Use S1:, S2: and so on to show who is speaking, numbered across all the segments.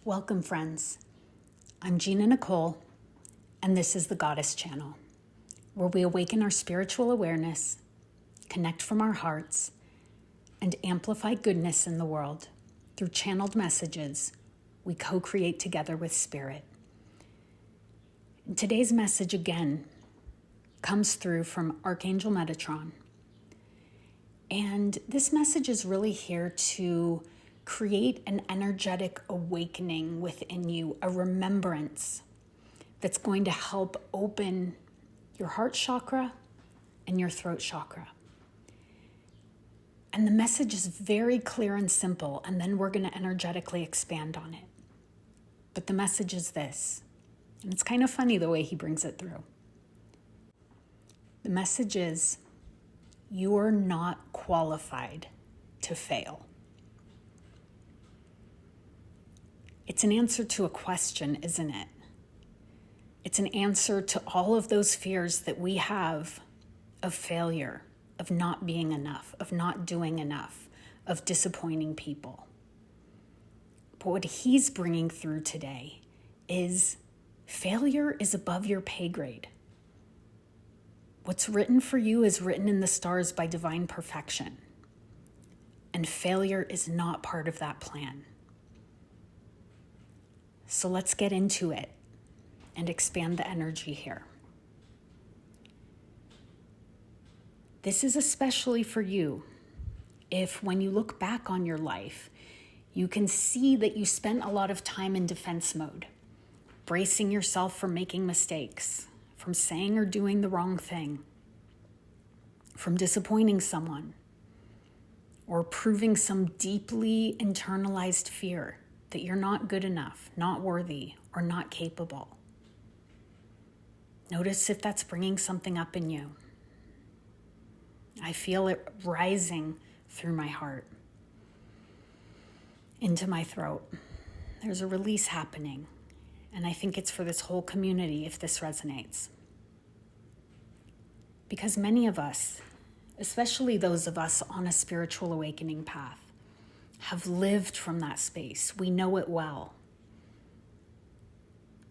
S1: Welcome, friends. I'm Gina Nicole, and this is the Goddess Channel, where we awaken our spiritual awareness, connect from our hearts, and amplify goodness in the world through channeled messages we co-create together with Spirit. And today's message again comes through from Archangel Metatron. And this message is really here to create an energetic awakening within you, a remembrance that's going to help open your heart chakra and your throat chakra. And the message is very clear and simple, and then we're going to energetically expand on it. But the message is this, and it's kind of funny the way he brings it through. The message is, you're not qualified to fail. It's an answer to a question, isn't it? It's an answer to all of those fears that we have of failure, of not being enough, of not doing enough, of disappointing people. But what he's bringing through today is failure is above your pay grade. What's written for you is written in the stars by divine perfection, and failure is not part of that plan. So let's get into it and expand the energy here. This is especially for you if, when you look back on your life, you can see that you spent a lot of time in defense mode, bracing yourself for making mistakes, from saying or doing the wrong thing, from disappointing someone, or proving some deeply internalized fear that you're not good enough, not worthy, or not capable. Notice if that's bringing something up in you. I feel it rising through my heart, into my throat. There's a release happening, and I think it's for this whole community if this resonates. Because many of us, especially those of us on a spiritual awakening path, have lived from that space. We know it well.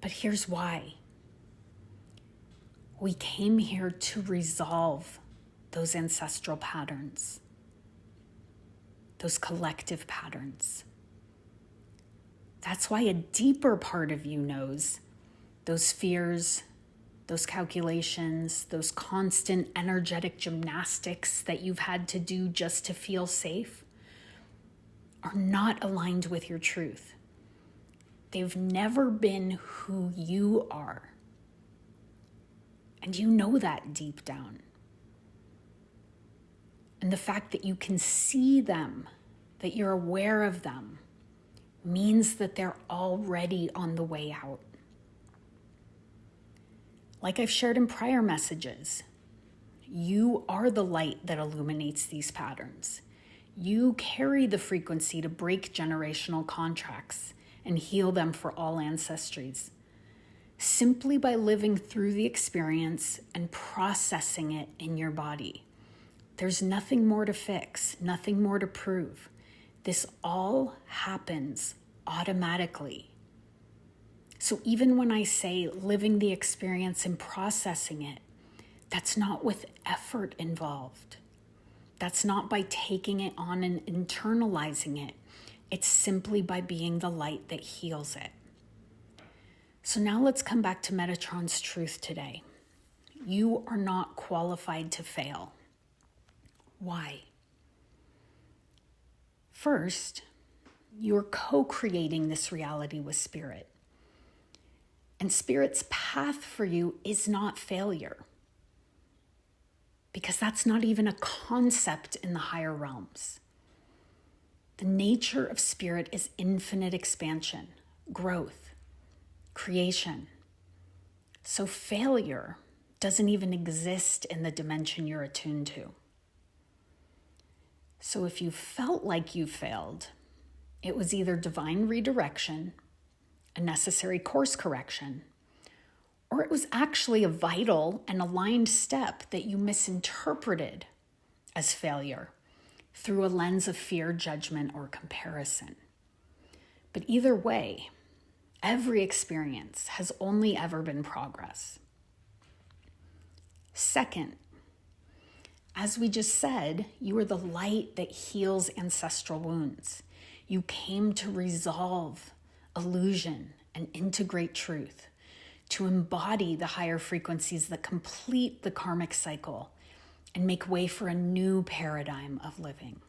S1: But here's why. We came here to resolve those ancestral patterns, those collective patterns. That's why a deeper part of you knows those fears, those calculations, those constant energetic gymnastics that you've had to do just to feel safe are not aligned with your truth. They've never been who you are. And you know that deep down. And the fact that you can see them, that you're aware of them, means that they're already on the way out. Like I've shared in prior messages, you are the light that illuminates these patterns. You carry the frequency to break generational contracts and heal them for all ancestries, simply by living through the experience and processing it in your body. There's nothing more to fix, nothing more to prove. This all happens automatically. So even when I say living the experience and processing it, that's not with effort involved. That's not by taking it on and internalizing it. It's simply by being the light that heals it. So now let's come back to Metatron's truth today. You are not qualified to fail. Why? First, you're co-creating this reality with Spirit. And Spirit's path for you is not failure, because that's not even a concept in the higher realms. The nature of Spirit is infinite expansion, growth, creation. So failure doesn't even exist in the dimension you're attuned to. So if you felt like you failed, it was either divine redirection, a necessary course correction, or it was actually a vital and aligned step that you misinterpreted as failure through a lens of fear, judgment, or comparison. But either way, Every experience has only ever been progress. Second, as we just said, you are the light that heals ancestral wounds. You came to resolve illusion and integrate truth, to embody the higher frequencies that complete the karmic cycle and make way for a new paradigm of living.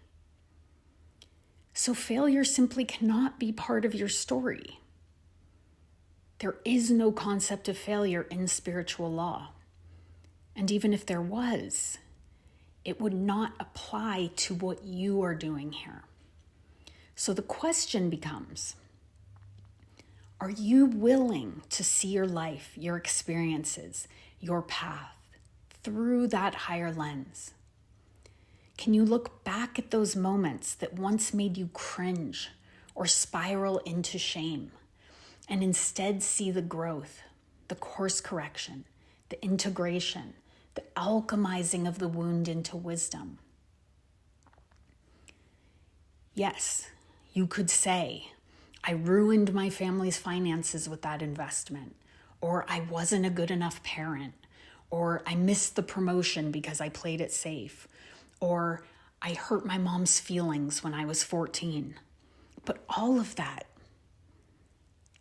S1: So failure simply cannot be part of your story. There is no concept of failure in spiritual law. And even if there was, it would not apply to what you are doing here. So the question becomes, are you willing to see your life, your experiences, your path through that higher lens? Can you look back at those moments that once made you cringe or spiral into shame, and instead see the growth, the course correction, the integration, the alchemizing of the wound into wisdom? Yes, you could say, I ruined my family's finances with that investment, or I wasn't a good enough parent, or I missed the promotion because I played it safe, or I hurt my mom's feelings when I was 14. But all of that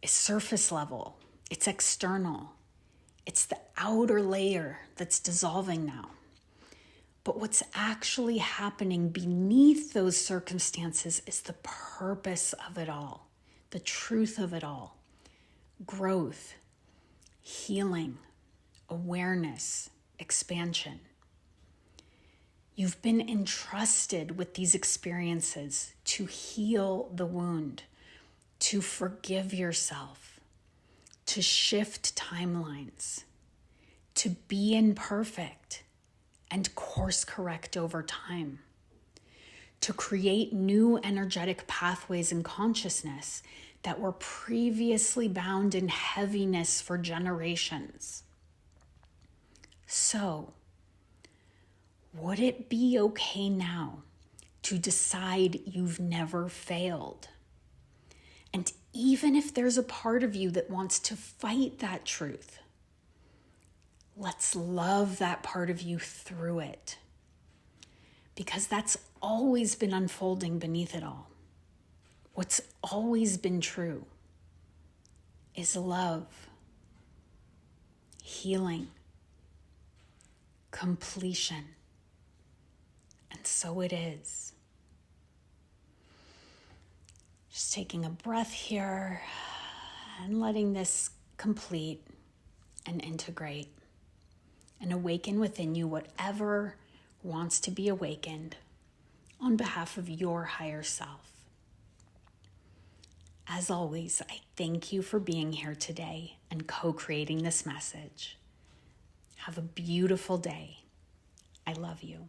S1: is surface level. It's external. It's the outer layer that's dissolving now. But what's actually happening beneath those circumstances is the purpose of it all, the truth of it all. Growth, healing, awareness, expansion. You've been entrusted with these experiences to heal the wound, to forgive yourself, to shift timelines, to be imperfect and course correct over time, to create new energetic pathways in consciousness that were previously bound in heaviness for generations. So, would it be okay now to decide you've never failed? And even if there's a part of you that wants to fight that truth, let's love that part of you through it. Because that's always been unfolding beneath it all. What's always been true is love, healing, completion. And so it is. Just taking a breath here and letting this complete and integrate and awaken within you whatever wants to be awakened on behalf of your higher self. As always, I thank you for being here today and co-creating this message. Have a beautiful day. I love you.